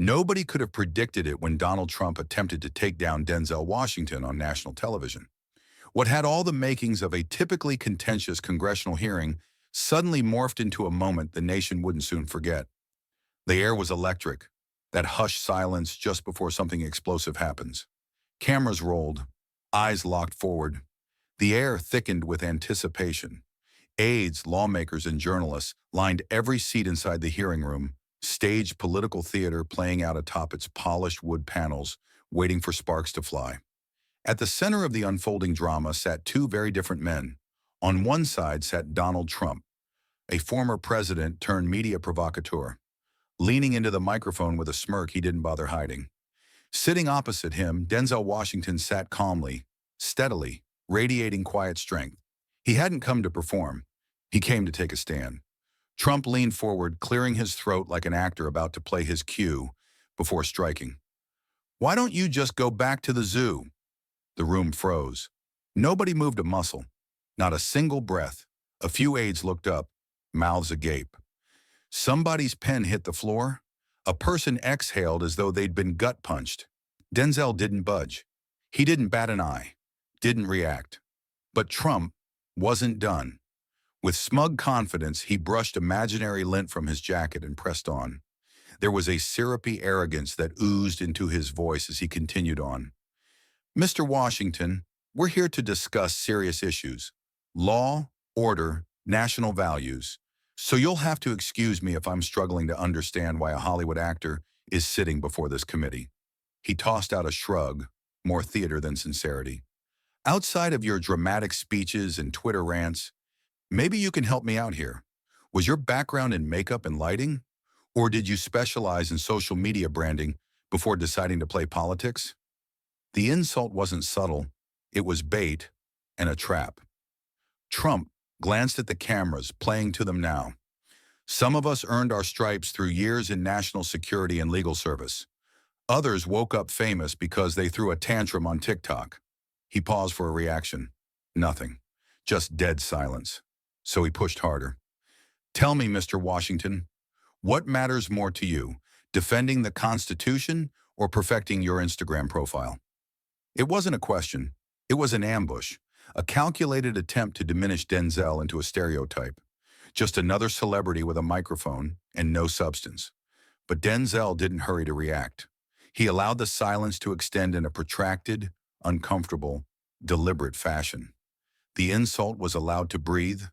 Nobody could have predicted it when Donald Trump attempted to take down Denzel Washington on national television. What had all the makings of a typically contentious congressional hearing suddenly morphed into a moment the nation wouldn't soon forget. The air was electric, that hushed silence just before something explosive happens. Cameras rolled, eyes locked forward. The air thickened with anticipation. Aides, lawmakers, and journalists lined every seat inside the hearing room, staged political theater playing out atop its polished wood panels, waiting for sparks to fly. At the center of the unfolding drama sat two very different men. On one side sat Donald Trump, a former president turned media provocateur, leaning into the microphone with a smirk he didn't bother hiding. Sitting opposite him, Denzel Washington sat calmly, steadily, radiating quiet strength. He hadn't come to perform. He came to take a stand. Trump leaned forward, clearing his throat like an actor about to play his cue before striking. "Why don't you just go back to the zoo?" The room froze. Nobody moved a muscle. Not a single breath. A few aides looked up, mouths agape. Somebody's pen hit the floor. A person exhaled as though they'd been gut punched. Denzel didn't budge. He didn't bat an eye. Didn't react. But Trump wasn't done. With smug confidence, he brushed imaginary lint from his jacket and pressed on. There was a syrupy arrogance that oozed into his voice as he continued on. "Mr. Washington, we're here to discuss serious issues. Law, order, national values. So you'll have to excuse me if I'm struggling to understand why a Hollywood actor is sitting before this committee." He tossed out a shrug, more theater than sincerity. "Outside of your dramatic speeches and Twitter rants, maybe you can help me out here. Was your background in makeup and lighting? Or did you specialize in social media branding before deciding to play politics?" The insult wasn't subtle. It was bait and a trap. Trump glanced at the cameras, playing to them now. "Some of us earned our stripes through years in national security and legal service. Others woke up famous because they threw a tantrum on TikTok." He paused for a reaction. Nothing. Just dead silence. So he pushed harder. "Tell me, Mr. Washington, what matters more to you, defending the Constitution or perfecting your Instagram profile?" It wasn't a question. It was an ambush, a calculated attempt to diminish Denzel into a stereotype. Just another celebrity with a microphone and no substance. But Denzel didn't hurry to react. He allowed the silence to extend in a protracted, uncomfortable, deliberate fashion. The insult was allowed to breathe,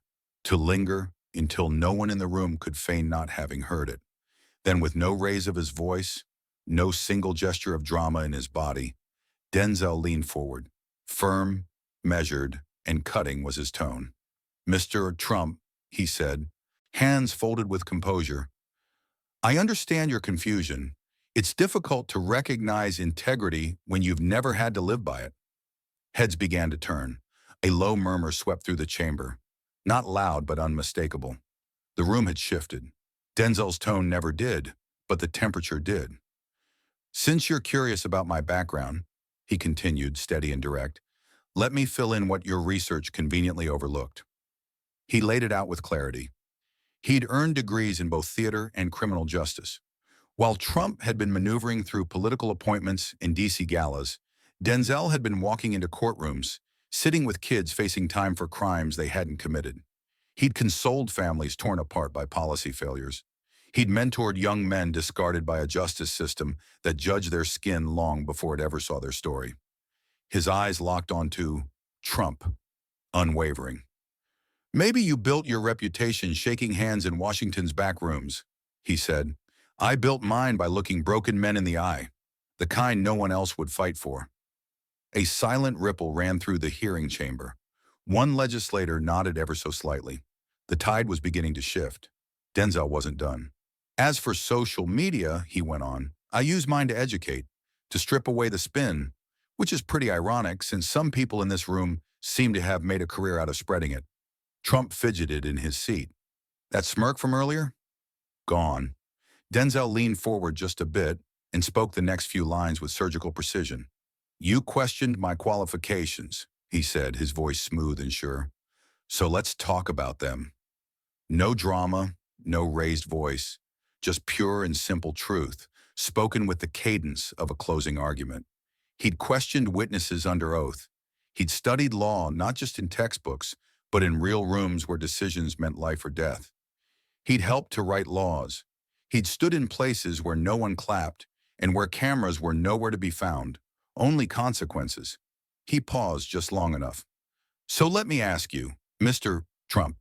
to linger, until no one in the room could feign not having heard it. Then, with no raise of his voice, no single gesture of drama in his body, Denzel leaned forward. Firm, measured, and cutting was his tone. "Mr. Trump," he said, hands folded with composure, "I understand your confusion. It's difficult to recognize integrity when you've never had to live by it." Heads began to turn. A low murmur swept through the chamber. Not loud, but unmistakable. The room had shifted. Denzel's tone never did, but the temperature did. "Since you're curious about my background," he continued, steady and direct, "let me fill in what your research conveniently overlooked." He laid it out with clarity. He'd earned degrees in both theater and criminal justice. While Trump had been maneuvering through political appointments and D.C. galas, Denzel had been walking into courtrooms, sitting with kids facing time for crimes they hadn't committed. He'd consoled families torn apart by policy failures. He'd mentored young men discarded by a justice system that judged their skin long before it ever saw their story. His eyes locked onto Trump, unwavering. "Maybe you built your reputation shaking hands in Washington's back rooms," he said. "I built mine by looking broken men in the eye, the kind no one else would fight for." A silent ripple ran through the hearing chamber. One legislator nodded ever so slightly. The tide was beginning to shift. Denzel wasn't done. "As for social media," he went on, "I use mine to educate, to strip away the spin, which is pretty ironic since some people in this room seem to have made a career out of spreading it." Trump fidgeted in his seat. "That smirk from earlier?" Gone. Denzel leaned forward just a bit and spoke the next few lines with surgical precision. "You questioned my qualifications," he said, his voice smooth and sure. "So let's talk about them. No drama, no raised voice, just pure and simple truth. spoken with the cadence of a closing argument. He'd questioned witnesses under oath. He'd studied law not just in textbooks, but in real rooms where decisions meant life or death. He'd helped to write laws. He'd stood in places where no one clapped and where cameras were nowhere to be found, only consequences. He paused just long enough. So let me ask you, Mr. Trump,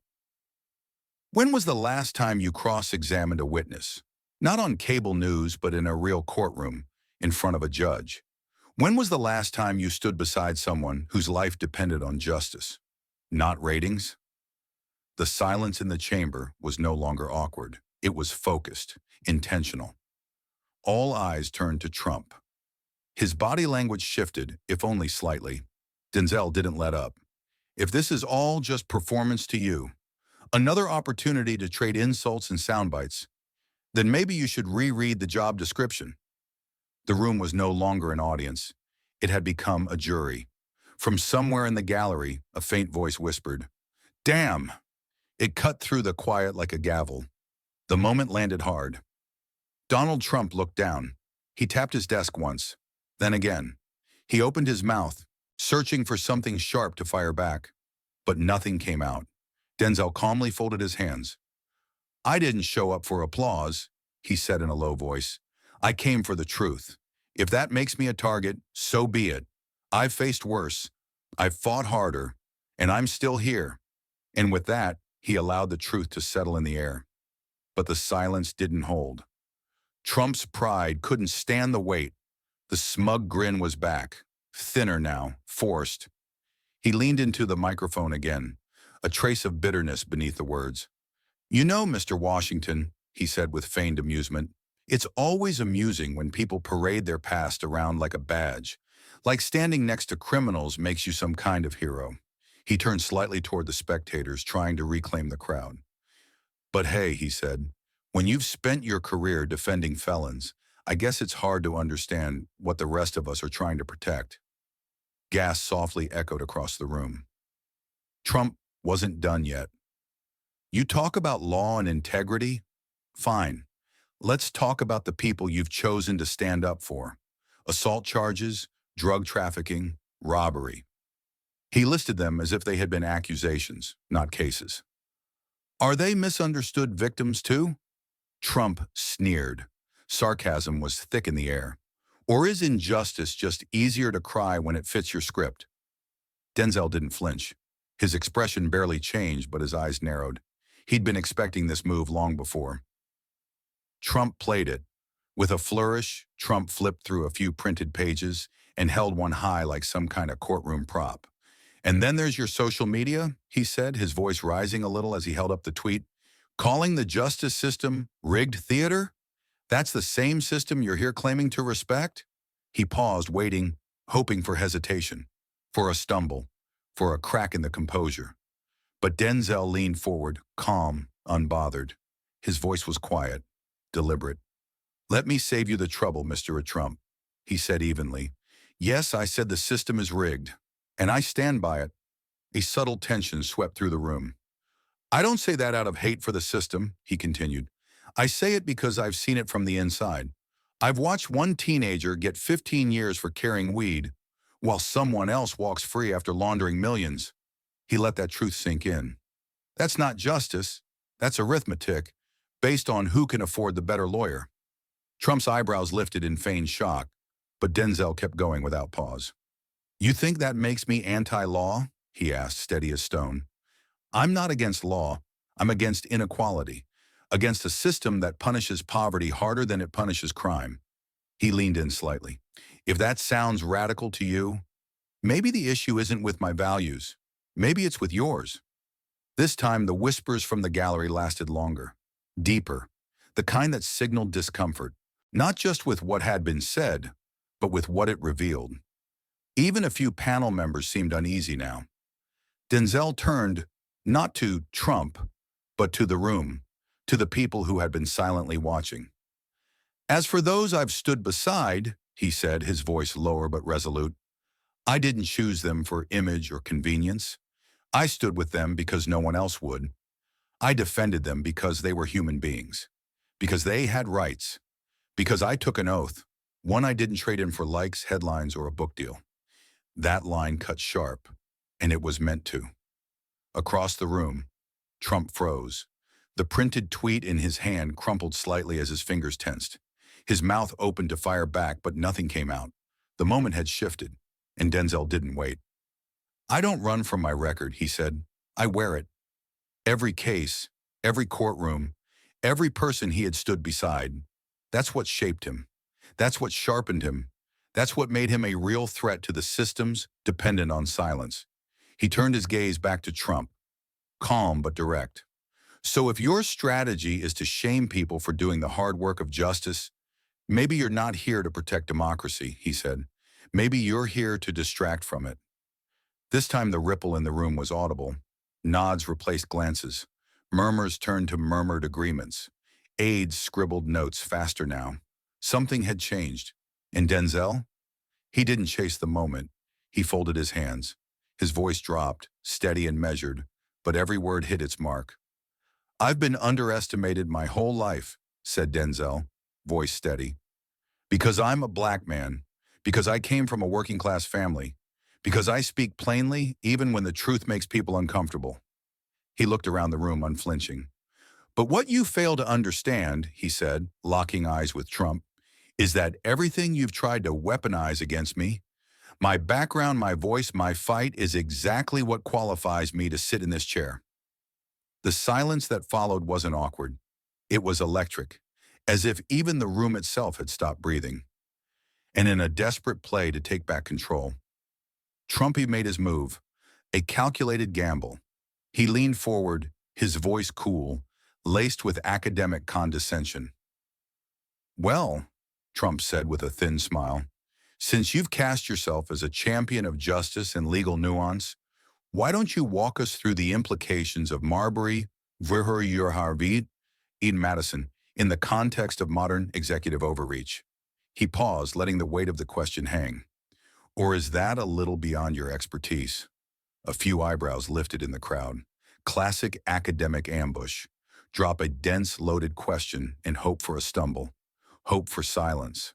when was the last time you cross-examined a witness? Not on cable news, but in a real courtroom, in front of a judge. When was the last time you stood beside someone whose life depended on justice? Not ratings? The silence in the chamber was no longer awkward. It was focused, intentional. All eyes turned to Trump. His body language shifted, if only slightly. Denzel didn't let up. If this is all just performance to you, another opportunity to trade insults and sound bites, then maybe you should reread the job description. The room was no longer an audience. It had become a jury. From somewhere in the gallery, a faint voice whispered, "Damn!" It cut through the quiet like a gavel. The moment landed hard. Donald Trump looked down. He tapped his desk once, then again. He opened his mouth, searching for something sharp to fire back. But nothing came out. Denzel calmly folded his hands. "I didn't show up for applause," he said in a low voice. "I came for the truth. If that makes me a target, so be it. I've faced worse. I've fought harder. And I'm still here." And with that, he allowed the truth to settle in the air. But the silence didn't hold. Trump's pride couldn't stand the weight. The smug grin was back, thinner now, forced. He leaned into the microphone again, a trace of bitterness beneath the words. "You know, Mr. Washington," he said with feigned amusement, "it's always amusing when people parade their past around like a badge, like standing next to criminals makes you some kind of hero." He turned slightly toward the spectators, trying to reclaim the crowd. "But hey," he said, "when you've spent your career defending felons, I guess it's hard to understand what the rest of us are trying to protect." Gas softly echoed across the room. Trump wasn't done yet. "You talk about law and integrity? Fine. Let's talk about the people you've chosen to stand up for. Assault charges, drug trafficking, robbery." He listed them as if they had been accusations, not cases. "Are they misunderstood victims too?" Trump sneered. Sarcasm was thick in the air. "Or is injustice just easier to cry when it fits your script?" Denzel didn't flinch. His expression barely changed, but his eyes narrowed. He'd been expecting this move long before. Trump played it. With a flourish, Trump flipped through a few printed pages and held one high like some kind of courtroom prop. "And then there's your social media," he said, his voice rising a little as he held up the tweet. "Calling the justice system rigged theater? That's the same system you're here claiming to respect?" He paused, waiting, hoping for hesitation, for a stumble, for a crack in the composure. But Denzel leaned forward, calm, unbothered. His voice was quiet, deliberate. "Let me save you the trouble, Mr. Trump," he said evenly. "Yes, I said the system is rigged, and I stand by it." A subtle tension swept through the room. "I don't say that out of hate for the system," he continued. "I say it because I've seen it from the inside. I've watched one teenager get 15 years for carrying weed, while someone else walks free after laundering millions." He let that truth sink in. "That's not justice. That's arithmetic, based on who can afford the better lawyer." Trump's eyebrows lifted in feigned shock, but Denzel kept going without pause. "You think that makes me anti-law?" he asked, steady as stone. "I'm not against law. I'm against inequality, against a system that punishes poverty harder than it punishes crime." He leaned in slightly. "If that sounds radical to you, maybe the issue isn't with my values. Maybe it's with yours." This time, the whispers from the gallery lasted longer, deeper, the kind that signaled discomfort, not just with what had been said, but with what it revealed. Even a few panel members seemed uneasy now. Denzel turned, not to Trump, but to the room, to the people who had been silently watching. "As for those I've stood beside," he said, his voice lower but resolute, "I didn't choose them for image or convenience. I stood with them because no one else would. I defended them because they were human beings, because they had rights, Because I took an oath, one I didn't trade in for likes, headlines, or a book deal. That line cut sharp, and it was meant to. Across the room, Trump froze. The printed tweet in his hand crumpled slightly as his fingers tensed. His mouth opened to fire back, but nothing came out. The moment had shifted, and Denzel didn't wait. I don't run from my record, he said. I wear it. Every case, every courtroom, every person he had stood beside. That's what shaped him. That's what sharpened him. That's what made him a real threat to the systems dependent on silence. He turned his gaze back to Trump, calm but direct. So if your strategy is to shame people for doing the hard work of justice, maybe you're not here to protect democracy, he said. Maybe you're here to distract from it. This time the ripple in the room was audible. Nods replaced glances. Murmurs turned to murmured agreements. Aides scribbled notes faster now. Something had changed. And Denzel? He didn't chase the moment. He folded his hands. His voice dropped, steady and measured, but every word hit its mark. I've been underestimated my whole life, said Denzel, voice steady. Because I'm a black man, because I came from a working-class family, because I speak plainly even when the truth makes people uncomfortable. He looked around the room unflinching. But what you fail to understand, he said, locking eyes with Trump, is that everything you've tried to weaponize against me, my background, my voice, my fight, is exactly what qualifies me to sit in this chair. The silence that followed wasn't awkward. It was electric, as if even the room itself had stopped breathing. And in a desperate play to take back control, Trumpy made his move, a calculated gamble. He leaned forward, his voice cool, laced with academic condescension. Well, Trump said with a thin smile, since you've cast yourself as a champion of justice and legal nuance, why don't you walk us through the implications of Marbury, Verheugen, Eden Madison, in the context of modern executive overreach? He paused, letting the weight of the question hang. Or is that a little beyond your expertise? A few eyebrows lifted in the crowd. Classic academic ambush. Drop a dense, loaded question and hope for a stumble. Hope for silence.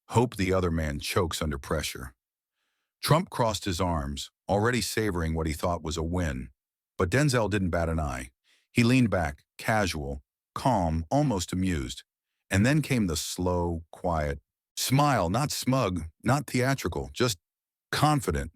Hope the other man chokes under pressure. Trump crossed his arms, already savoring what he thought was a win. But Denzel didn't bat an eye. He leaned back, casual, calm, almost amused. And then came the slow, quiet smile, not smug, not theatrical, just confident.